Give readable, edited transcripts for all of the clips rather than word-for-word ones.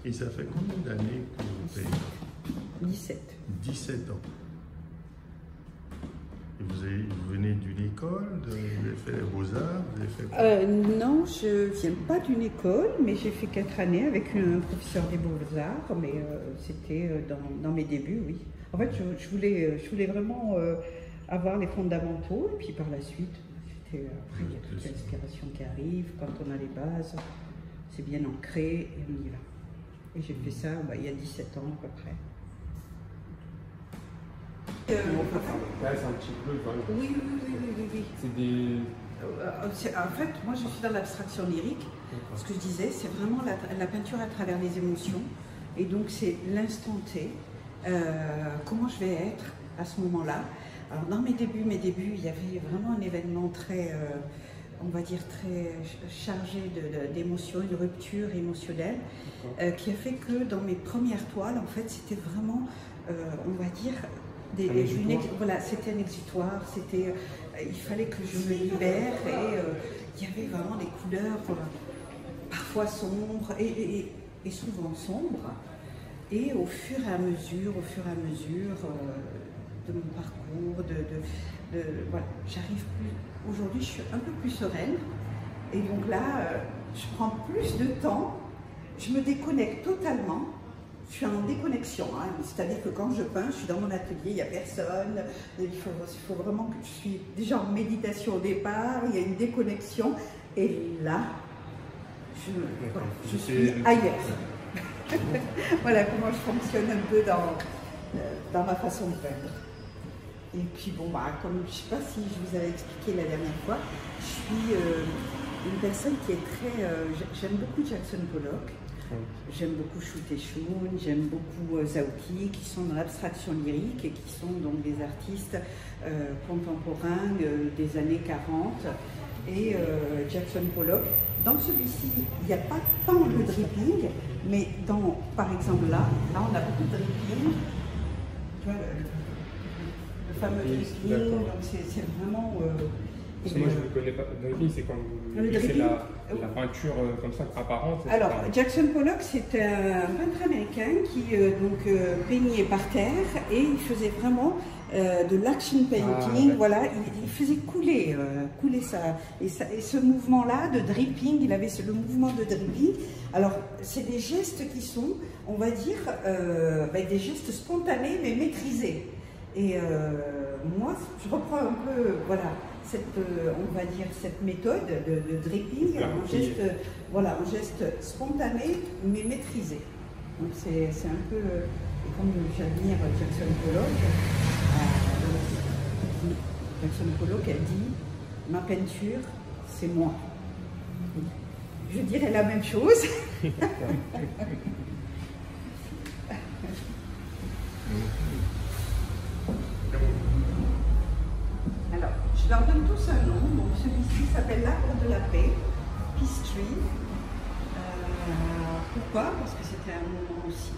Et ça fait combien d'années que vous peignez? 17. 17 ans. Et vous venez d'une école, vous avez fait les beaux-arts, vous avez fait quoi? Non, je ne viens pas d'une école, mais j'ai fait 4 années avec un professeur des beaux-arts, mais c'était dans mes débuts, oui. En fait, je voulais vraiment avoir les fondamentaux, et puis par la suite, après il y a toute l'inspiration qui arrive, quand on a les bases, c'est bien ancré, et on y va. Et j'ai fait ça il y a 17 ans à peu près. Ouais, c'est un petit peu. Oui. C'est des. En fait, moi je suis dans l'abstraction lyrique. Ce que je disais, c'est vraiment la peinture à travers les émotions. Et donc c'est l'instant T. Comment je vais être à ce moment-là. Alors dans mes débuts, il y avait vraiment un événement très, on va dire, très chargé d'émotions, une rupture émotionnelle, qui a fait que dans mes premières toiles, en fait, c'était vraiment, on va dire, voilà, c'était un exutoire, il fallait que je me libère et il y avait vraiment des couleurs parfois sombres et souvent sombres. Et au fur et à mesure de mon parcours, voilà, j'arrive plus. Aujourd'hui, je suis un peu plus sereine et donc là, je prends plus de temps, je me déconnecte totalement. Je suis en déconnexion, hein. C'est-à-dire que quand je peins, je suis dans mon atelier, il n'y a personne, il faut vraiment que je suis déjà en méditation au départ, il y a une déconnexion, et là, je suis ailleurs. Voilà comment je fonctionne un peu dans ma façon de peindre. Et puis bon, comme je ne sais pas si je vous avais expliqué la dernière fois, je suis une personne qui est très... j'aime beaucoup Jackson Pollock. J'aime beaucoup Shu Te-shun, j'aime beaucoup Zhao-Qi, qui sont dans l'abstraction lyrique et qui sont donc des artistes contemporains des années 40. Et Jackson Pollock, dans celui-ci, il n'y a pas tant de dripping, mais par exemple là, on a beaucoup de dripping. Tu vois, le fameux dripping, donc c'est vraiment... Parce que moi je ne le connais pas. Dripping, c'est quand c'est la peinture comme ça apparente. Alors, Jackson Pollock, c'est un peintre américain qui peignait par terre et il faisait vraiment de l'action painting. Voilà, il faisait couler ça. Et ce mouvement-là de dripping, il avait le mouvement de dripping. Alors, c'est des gestes qui sont, on va dire, des gestes spontanés mais maîtrisés. Et moi, je reprends un peu, voilà, on va dire cette méthode de dripping, un geste spontané mais maîtrisé. Donc c'est un peu, comme j'admire Jackson Pollock, elle dit, ma peinture, c'est moi. Je dirais la même chose. Alors, je leur donne tous un nom. Donc, celui-ci s'appelle l'arbre de la paix, Peace Tree. Pourquoi? Parce que c'était un moment aussi.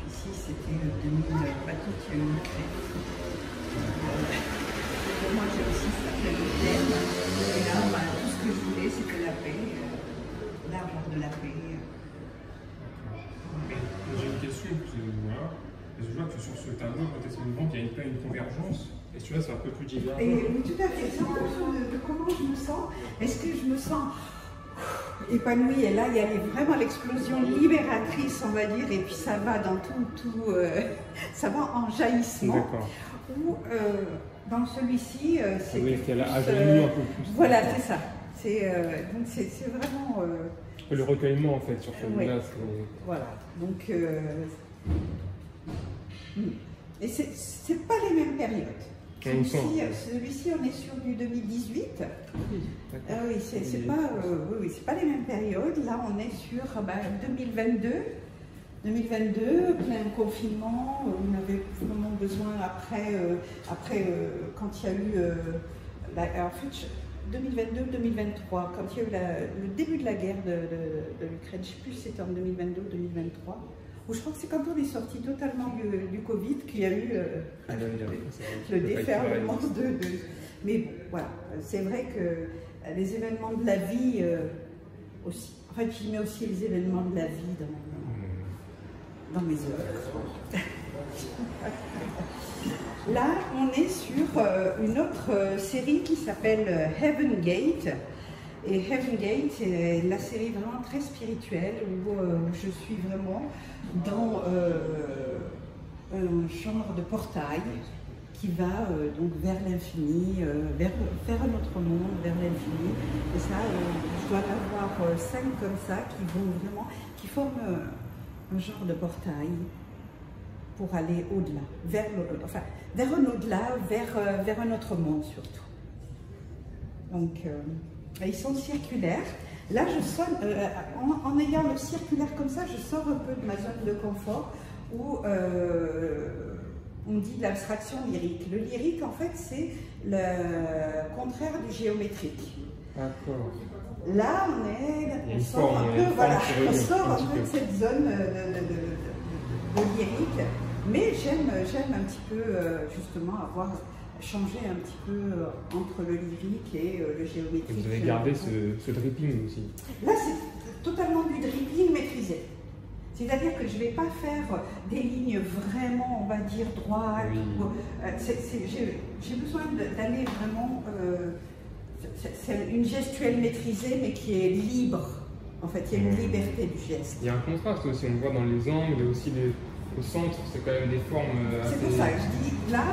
Ici, c'était 2000. Maintenant, il y a eu une crête. Moi, j'ai aussi certains thèmes. Et là, tout ce que je voulais, c'était la paix, l'arbre de la paix. J'ai une question. Je vois que sur ce tableau, quand est-ce qu'il y a une convergence? Et tu vois, c'est un peu plus divergent. Oui, tout à fait. C'est en fonction de comment je me sens. Est-ce que je me sens épanouie? Et là, il y a vraiment l'explosion libératrice, on va dire, et puis ça va dans tout ça va en jaillissement. D'accord. Ou dans celui-ci, c'est oui, qu'elle a avenue un peu plus. Voilà, c'est ça. Donc c'est vraiment... le recueillement, en fait, sur celui-là. Voilà. Donc... et c'est pas les mêmes périodes. Celui-ci, on est sur du 2018. Oui, c'est pas les mêmes périodes. Là, on est sur 2022. 2022, plein confinement. On avait vraiment besoin après quand il y a eu... en fait, 2022-2023, quand il y a eu le début de la guerre de l'Ukraine, je ne sais plus si c'était en 2022 ou 2023. Ou je crois que c'est quand on est sorti totalement du Covid qu'il y a eu le déferlement Mais bon, voilà, c'est vrai que les événements de la vie aussi. En fait, j'y mets aussi les événements de la vie dans mes œuvres. Là, on est sur une autre série qui s'appelle Heaven Gate. Et Heaven Gate, c'est la série vraiment très spirituelle où je suis vraiment dans un genre de portail qui va donc vers l'infini, vers un autre monde, vers l'infini. Et ça, je dois en avoir 5 comme ça qui vont vraiment, qui forment un genre de portail pour aller au-delà, vers un au-delà, vers un autre monde surtout. Donc, ils sont circulaires. Là, je sonne, en ayant le circulaire comme ça, je sors un peu de ma zone de confort où on dit l'abstraction lyrique. Le lyrique, en fait, c'est le contraire du géométrique. D'accord. Là, on sort un peu, voilà, on sort un peu de cette zone de lyrique, mais j'aime un petit peu, justement, avoir changé un petit peu entre le lyrique et le géométrique. Vous avez gardé ce dripping aussi. Là, c'est totalement du dripping maîtrisé. C'est-à-dire que je ne vais pas faire des lignes vraiment, on va dire, droites. Oui. J'ai besoin d'aller vraiment... c'est une gestuelle maîtrisée, mais qui est libre. En fait, il y a une liberté du geste. Il y a un contraste aussi, on le voit dans les angles et aussi au centre, c'est quand même des formes assez... C'est pour ça que je dis, là,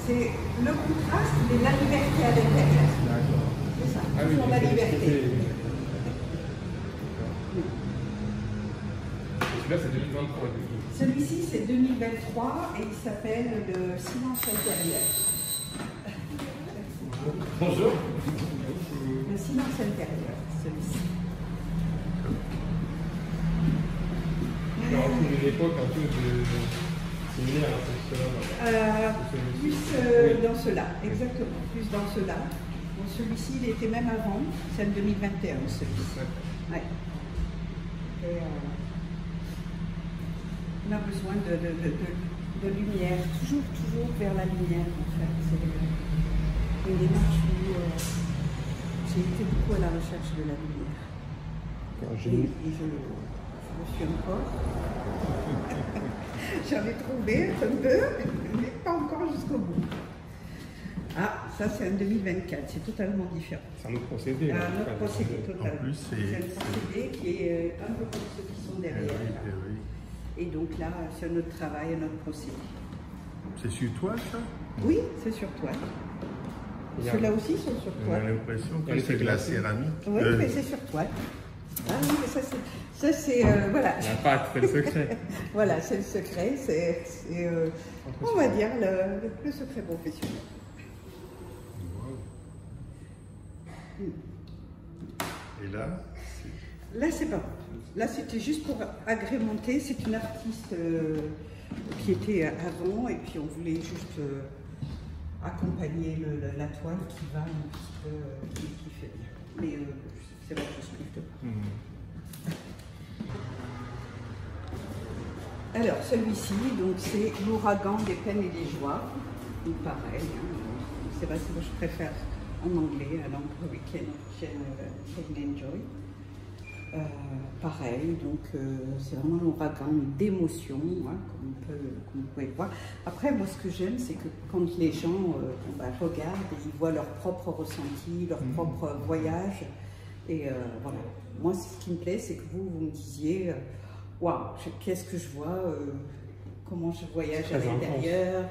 c'est le contraste, mais la liberté à l'intérieur. D'accord. C'est ça, ah, oui, la liberté. Celui-là, c'est 2023. Celui-ci, c'est 2023 et il s'appelle le silence intérieur. Bonjour. Le silence intérieur, celui-ci. On retrouve une époque un peu similaire à plus dans cela, exactement, plus dans cela. Bon, celui-ci, il était même avant, c'est en 2021, celui-ci. Ouais. On a besoin de lumière, toujours vers la lumière en fait. C'est une démarche où j'ai été beaucoup à la recherche de la lumière. Et je le suis encore. J'en ai trouvé un peu, mais pas encore jusqu'au bout. Ah, ça c'est en 2024, c'est totalement différent. C'est un autre procédé. Un autre procédé total. En plus, c'est un procédé qui est un peu comme ceux qui sont derrière. Oui. Et donc là, c'est un autre travail, un autre procédé. C'est sur toile, ça? Oui, c'est sur toile. Ceux-là aussi sont sur toile. On a l'impression que c'est de la céramique. Oui, mais c'est sur toile. Ah oui, mais ça c'est voilà. La pâte, c'est le secret. Voilà, c'est le secret, c'est on va dire le secret professionnel. Wow. Et là? Là, c'est pas. Là, c'était juste pour agrémenter. C'est une artiste qui était avant, et puis on voulait juste accompagner la toile qui va un petit peu, qui fait bien. Mais c'est vrai que je sculpte. Alors, celui-ci, donc c'est l'ouragan des peines et des joies. Donc, pareil, hein, c'est vrai que je préfère en anglais, alors Hurricane Pain and Joy. Pareil, donc c'est vraiment l'ouragan d'émotions, hein, comme vous pouvez le voir. Après, moi, ce que j'aime, c'est que quand les gens regardent, ils voient leur propre ressenti, leur propre voyage. Et voilà, moi, ce qui me plaît, c'est que vous me disiez, waouh, qu'est-ce que je vois, comment je voyage à l'intérieur.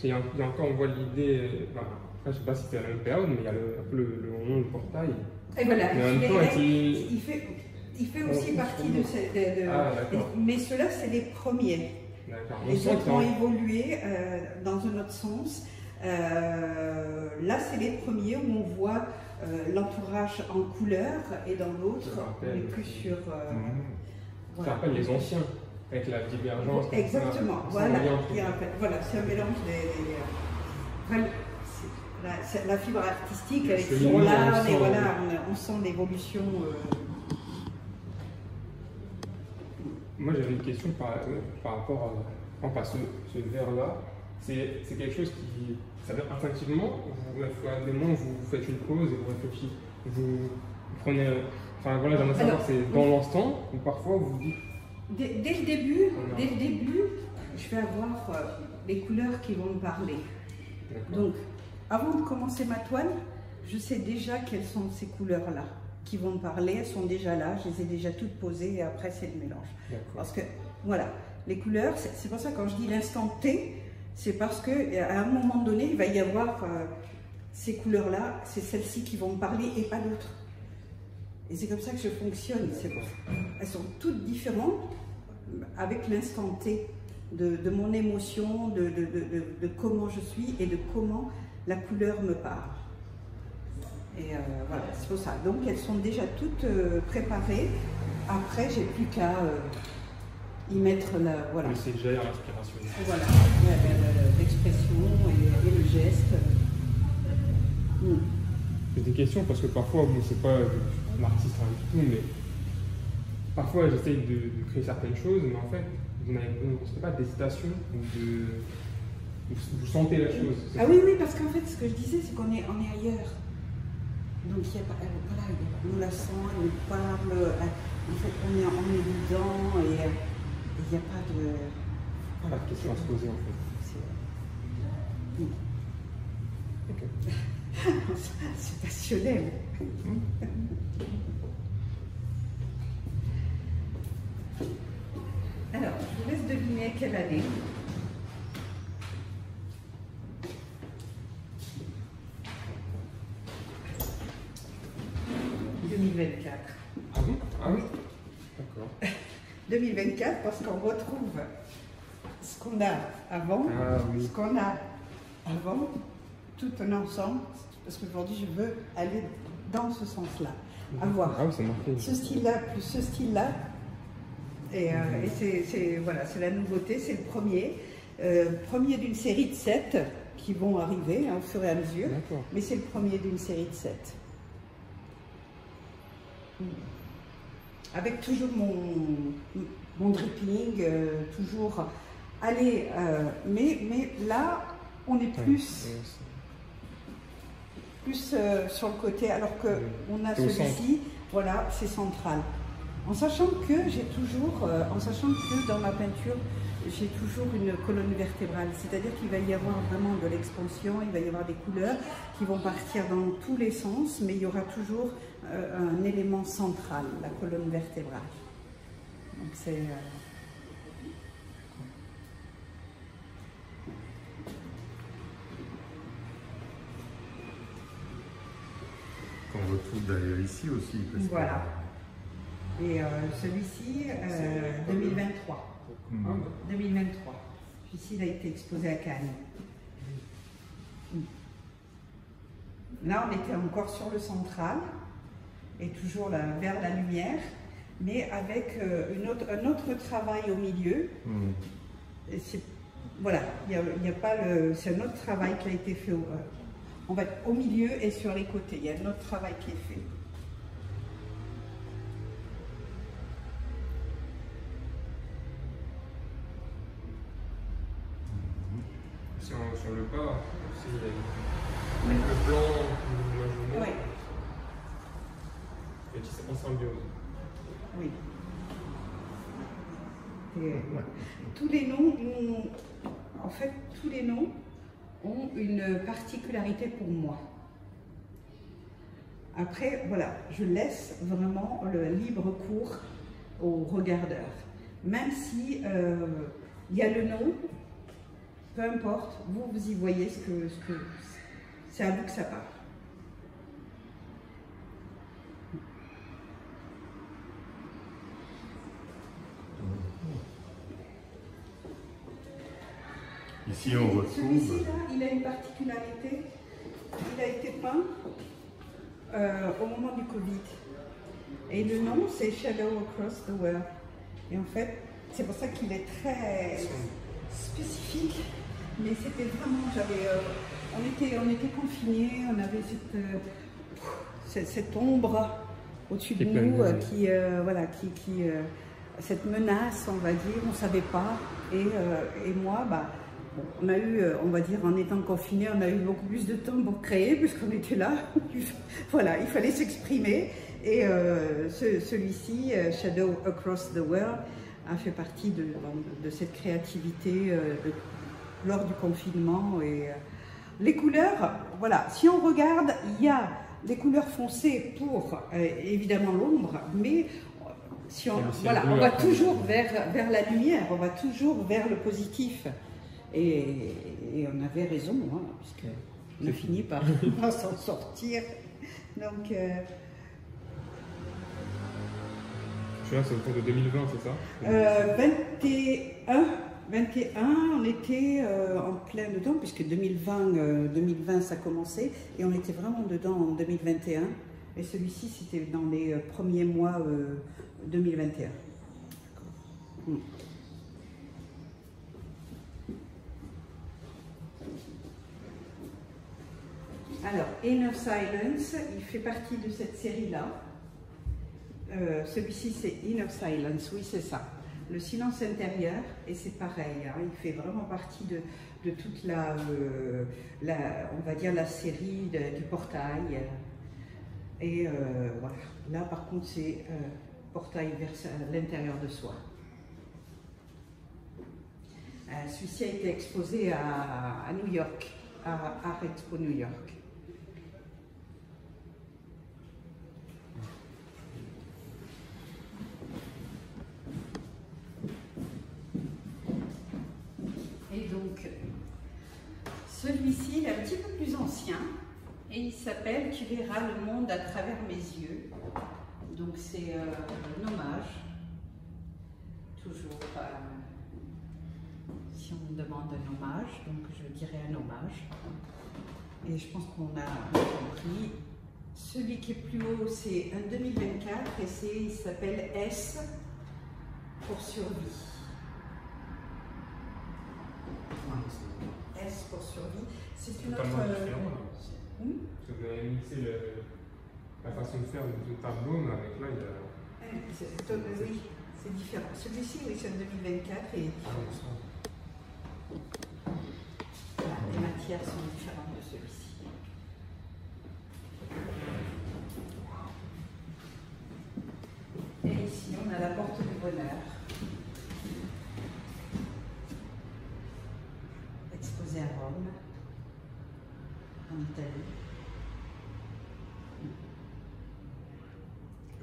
Il y a encore, on voit l'idée, je ne sais pas si c'est la même période, mais il y a le nom du portail. Et voilà, mais il fait aussi partie de ces... mais ceux-là, c'est les premiers. Les autres ont évolué dans un autre sens. Là, c'est les premiers où on voit l'entourage en couleur, et dans l'autre, on est plus sur... Ça rappelle les anciens, avec la divergence. Exactement, voilà. Voilà, c'est un mélange la fibre artistique avec son larme, et voilà, on sent l'évolution. Moi, j'avais une question par rapport à ce verre-là. C'est quelque chose qui, ça vient instinctivement, des moments où vous faites une pause et vous réfléchissez, vous prenez Enfin voilà, j'aimerais savoir, c'est dans l'instant ou parfois vous dites... Dès le début, je vais avoir les couleurs qui vont me parler. Donc, avant de commencer ma toile, je sais déjà quelles sont ces couleurs-là qui vont me parler. Elles sont déjà là, je les ai déjà toutes posées et après c'est le mélange. Parce que, voilà, les couleurs, c'est pour ça que quand je dis l'instant T, c'est parce qu'à un moment donné, il va y avoir ces couleurs-là, c'est celles-ci qui vont me parler et pas d'autres. Et c'est comme ça que je fonctionne. Elles sont toutes différentes avec l'instant T de mon émotion, de comment je suis et de comment la couleur me parle. Et voilà, c'est pour ça. Donc elles sont déjà toutes préparées. Après, j'ai plus qu'à y mettre la... Voilà. Le CGR, l'inspiration. Voilà, l'expression et le geste. J'ai des questions parce que parfois, bon, c'est pas un artiste du tout, mais parfois j'essaye de créer certaines choses, mais en fait, vous n'avez pas d'hésitation ou vous sentez la chose. Ah oui, oui, parce qu'en fait, ce que je disais, c'est qu'on est ailleurs. Donc il y a pas, voilà, on la sent, on parle, en fait, on est dedans et il n'y a pas de... Voilà, pas de question à se poser en fait. Okay. C'est passionnel. Alors, je vous laisse deviner quelle année. « 2024. » Ah bon? Ah oui? D'accord. 2024 parce qu'on retrouve ce qu'on a avant, ce qu'on a avant, tout un ensemble, parce qu'aujourd'hui je veux aller dans ce sens-là, avoir ce style-là plus ce style-là, et c'est voilà, c'est la nouveauté, c'est le premier d'une série de 7 qui vont arriver au fur et à mesure, mais c'est le premier d'une série de 7. Avec toujours mon dripping, toujours aller, mais là on est plus sur le côté, alors que on a celui-ci, voilà, c'est central. En sachant que j'ai toujours, dans ma peinture, j'ai toujours une colonne vertébrale, c'est-à-dire qu'il va y avoir vraiment de l'expansion, il va y avoir des couleurs qui vont partir dans tous les sens, mais il y aura toujours un élément central, la colonne vertébrale. Donc c'est... Qu'on retrouve d'ailleurs ici aussi. Parce voilà. Que... Et celui-ci, 2023. 2023. Celui-ci, il a été exposé à Cannes. Là, on était encore sur le central, et toujours là, vers la lumière, mais avec un autre travail au milieu. Voilà, il y a pas le, c'est un autre travail qui a été fait on va être au milieu et sur les côtés. Il y a un autre travail qui est fait. Sur le bas, aussi, avec le blanc, le jaune. Et qui c'est en symbiose. Oui. Et, tous les noms en fait, tous les noms ont une particularité pour moi. Après, voilà, je laisse vraiment le libre cours aux regardeurs. Même si il y a le nom, peu importe, vous y voyez ce que c'est à vous que ça part. Ici, on retrouve... Celui-ci, là, il a une particularité. Il a été peint au moment du Covid. Et le nom, c'est Shadow Across the World. Et en fait, c'est pour ça qu'il est très spécifique. Mais c'était vraiment, on était confinés, on avait cette ombre au-dessus de nous voilà, cette menace, on va dire, on ne savait pas. Et moi, bah, on a eu, on va dire, en étant confinés, on a eu beaucoup plus de temps pour créer, puisqu'on était là. Voilà, il fallait s'exprimer. Et celui-ci, Shadow Across the World, a fait partie de cette créativité lors du confinement. Et les couleurs, voilà, si on regarde, il y a les couleurs foncées pour évidemment l'ombre, mais si on, voilà, on va toujours vers la lumière, on va toujours vers le positif. Et on avait raison, hein, puisqu'on a fini par s'en sortir. Donc, celui-là, c'est autour de 2020, c'est ça 21, on était en plein dedans, puisque 2020 ça commençait, et on était vraiment dedans en 2021. Et celui-ci, c'était dans les premiers mois 2021. Alors, Inner Silence, il fait partie de cette série-là. Celui-ci, c'est Inner Silence, oui, c'est ça. Le silence intérieur, et c'est pareil, hein, il fait vraiment partie de toute on va dire, la série du portail. Et voilà, là par contre, c'est portail vers l'intérieur de soi. Celui-ci a été exposé à New York, à Art Expo New York. Et donc, celui-ci, il est un petit peu plus ancien et il s'appelle « Tu verras le monde à travers mes yeux ». Donc c'est un hommage, toujours, si on me demande un hommage, donc je dirais un hommage. Et je pense qu'on a compris. Celui qui est plus haut, c'est un 2024 et il s'appelle S pour survie. S pour survie. C'est une autre. Différent, là. Parce que vous avez mixé la façon de faire de tableau, mais avec là, il y a. Oui, c'est différent. Celui-ci, oui, c'est en 2024 et les matières sont différentes de celui-ci. Et ici, on a la porte du bonheur. Exposée à Rome, en Italie.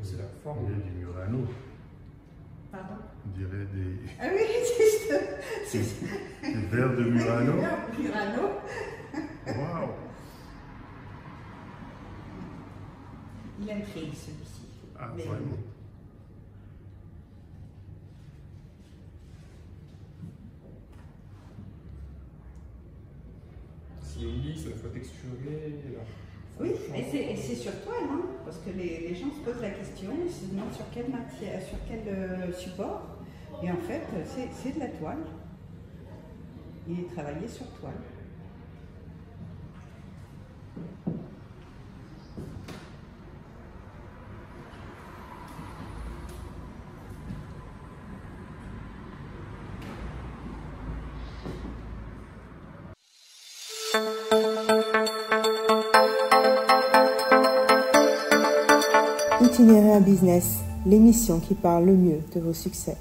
C'est la forme. Il y a du Murano. Pardon? On dirait des. Ah oui, c'est Des verres de Murano. Murano. Waouh! Il intrigue celui-ci. Ah, Mais vraiment. C'est lisse, il faut texturer. Là. oui, et c'est sur toile, hein, parce que les gens se posent la question, ils se demandent sur quelle matière, sur quel support. Et en fait, c'est de la toile. Il est travaillé sur toile. Itinéraire Business, l'émission qui parle le mieux de vos succès.